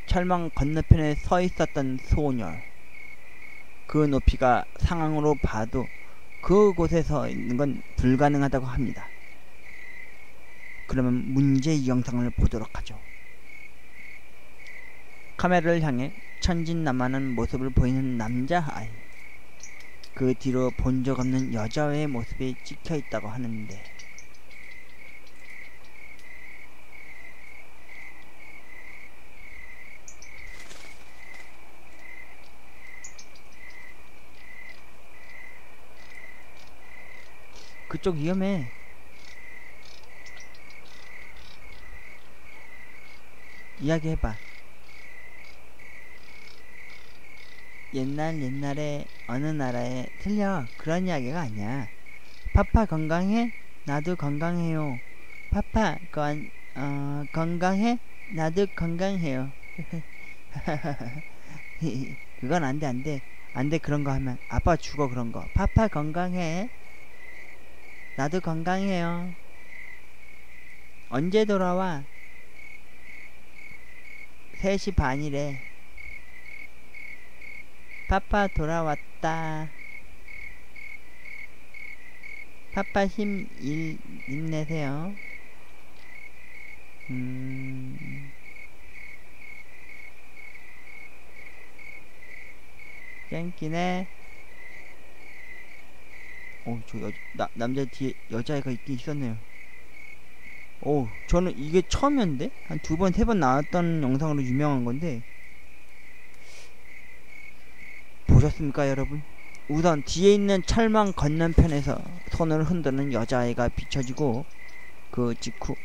철망 건너편에 서 있었던 소녀, 그 높이가 상황으로 봐도 그곳에 서 있는 건 불가능하다고 합니다. 그러면 문제 이 영상을 보도록 하죠. 카메라를 향해 천진난만한 모습을 보이는 남자아이, 그 뒤로 본 적 없는 여자의 모습이 찍혀 있다고 하는데, 그쪽 위험해. 이야기해봐. 옛날에 어느 나라에 틀려. 그런 이야기가 아니야. 파파 건강해? 나도 건강해요. 파파 건강해? 나도 건강해요. 그건 안돼 그런 거 하면 아빠 죽어. 그런 거. 파파 건강해? 나도 건강해요. 언제 돌아와? 3시 반이래. 파파 왔다. 파파 힘내세요. 땡기네. 남자 뒤에 여자애가 있긴 있었네요. 저는 이게 처음이었는데? 한 2번, 3번 나왔던 영상으로 유명한 건데, 보셨습니까, 여러분? 우선 뒤에 있는 철망 건너편에서 손을 흔드는 여자아이가 비춰지고, 그 직후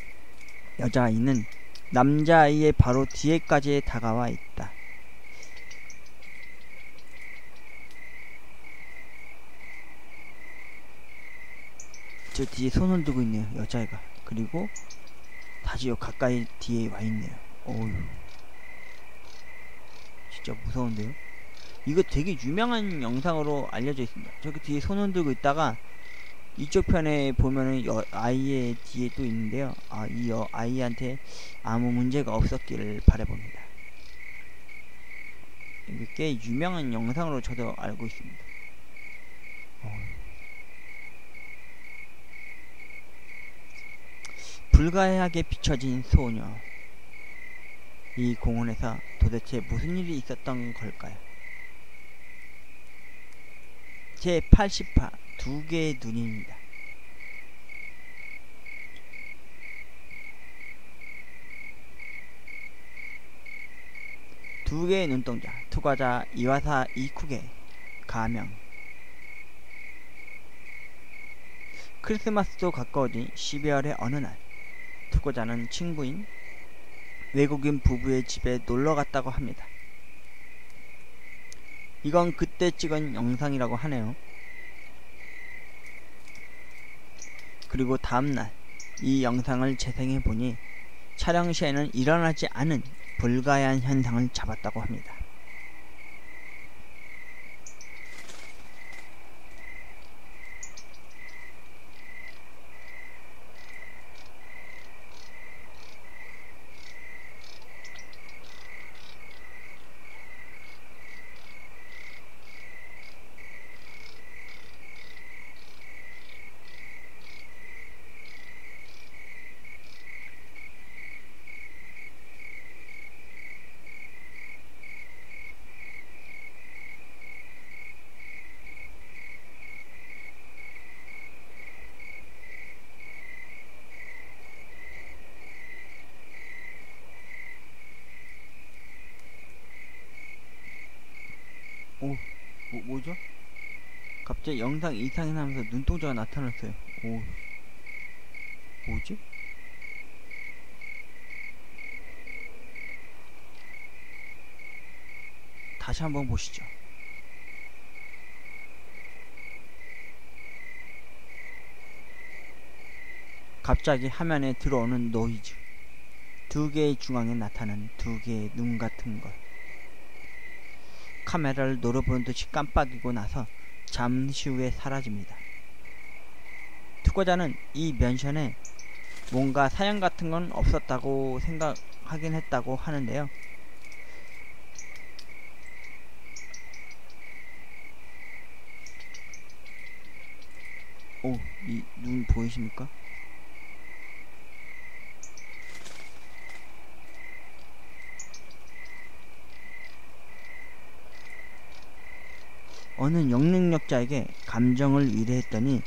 여자아이는 남자아이의 바로 뒤에까지 다가와 있다. 저 뒤에 손을 들고 있네요, 여자아이가. 그리고 다시 가까이 뒤에 와 있네요. 어휴, 진짜 무서운데요? 이거 되게 유명한 영상으로 알려져 있습니다. 저기 뒤에 손을 들고 있다가 이쪽 편에 보면은 아이의 뒤에 또 있는데요. 이 아이한테 아무 문제가 없었기를 바라봅니다. 이게 꽤 유명한 영상으로 저도 알고 있습니다. 불가하게 비춰진 소녀. 이 공원에서 도대체 무슨 일이 있었던 걸까요? 제 80화 2개의 눈입니다. 두 개의 눈동자, 투과자 이와사 이쿠게 가명. 크리스마스도 가까워진 12월의 어느 날, 투과자는 친구인 외국인 부부의 집에 놀러 갔다고 합니다. 이건 그때 찍은 영상이라고 하네요. 그리고 다음날 이 영상을 재생해보니 촬영 시에는 일어나지 않은 불가야한 현상을 잡았다고 합니다. 뭐죠? 갑자기 영상 이상이 나면서 눈동자가 나타났어요. 뭐지? 다시 한번 보시죠. 갑자기 화면에 들어오는 노이즈. 두 개의 중앙에 나타난 두 개의 눈 같은 것. 카메라를 노려보는 듯이 깜빡이고 나서 잠시 후에 사라집니다. 투과자는 이 멘션에 뭔가 사연 같은 건 없었다고 생각하긴 했다고 하는데요. 이 눈 보이십니까? 어느 영능력자에게 감정을 의뢰했더니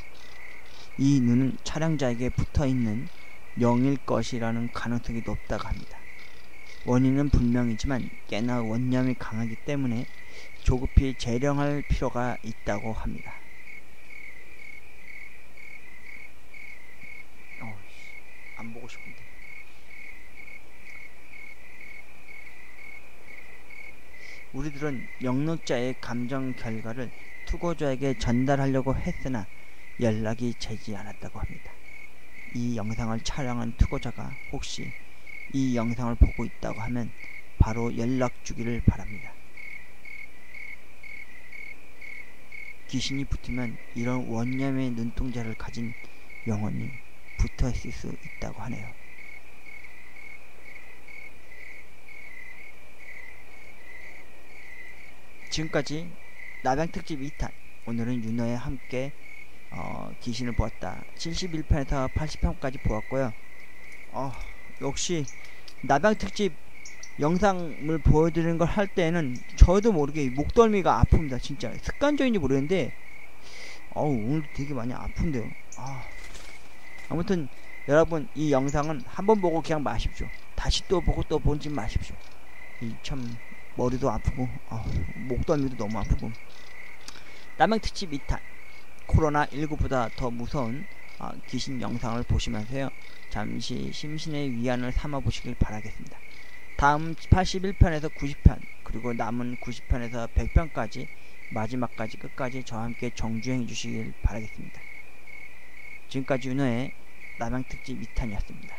이 눈은 촬영자에게 붙어있는 명일 것이라는 가능성이 높다고 합니다. 원인은 불명이지만 꽤나 원념이 강하기 때문에 조급히 재령할 필요가 있다고 합니다. 안 보고 싶은데. 우리들은 영능자의 감정 결과를 투고자에게 전달하려고 했으나 연락이 되지 않았다고 합니다. 이 영상을 촬영한 투고자가 혹시 이 영상을 보고 있다고 하면 바로 연락 주기를 바랍니다. 귀신이 붙으면 이런 원념의 눈동자를 가진 영혼이 붙어 있을 수 있다고 하네요. 지금까지 남양특집 2탄, 오늘은 윤호에 함께 귀신을 보았다 71편에서 80편까지 보았고요. 역시 남양특집 영상을 보여드리는 걸 할 때는 저도 모르게 목덜미가 아픕니다. 진짜 습관적인지 모르겠는데 오늘 되게 많이 아픈데요. 아무튼 여러분, 이 영상은 한번 보고 그냥 마십시오. 다시 또 보고 또 보지 마십시오. 참 머리도 아프고 목덜미도 너무 아프고. 남양특집 2탄, 코로나19보다 더 무서운 귀신 영상을 보시면서요, 잠시 심신의 위안을 삼아 보시길 바라겠습니다. 다음 81편에서 90편, 그리고 남은 90편에서 100편까지 마지막까지 끝까지 저와 함께 정주행해 주시길 바라겠습니다. 지금까지 윤호의 남양특집 2탄이었습니다.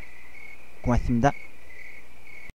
고맙습니다.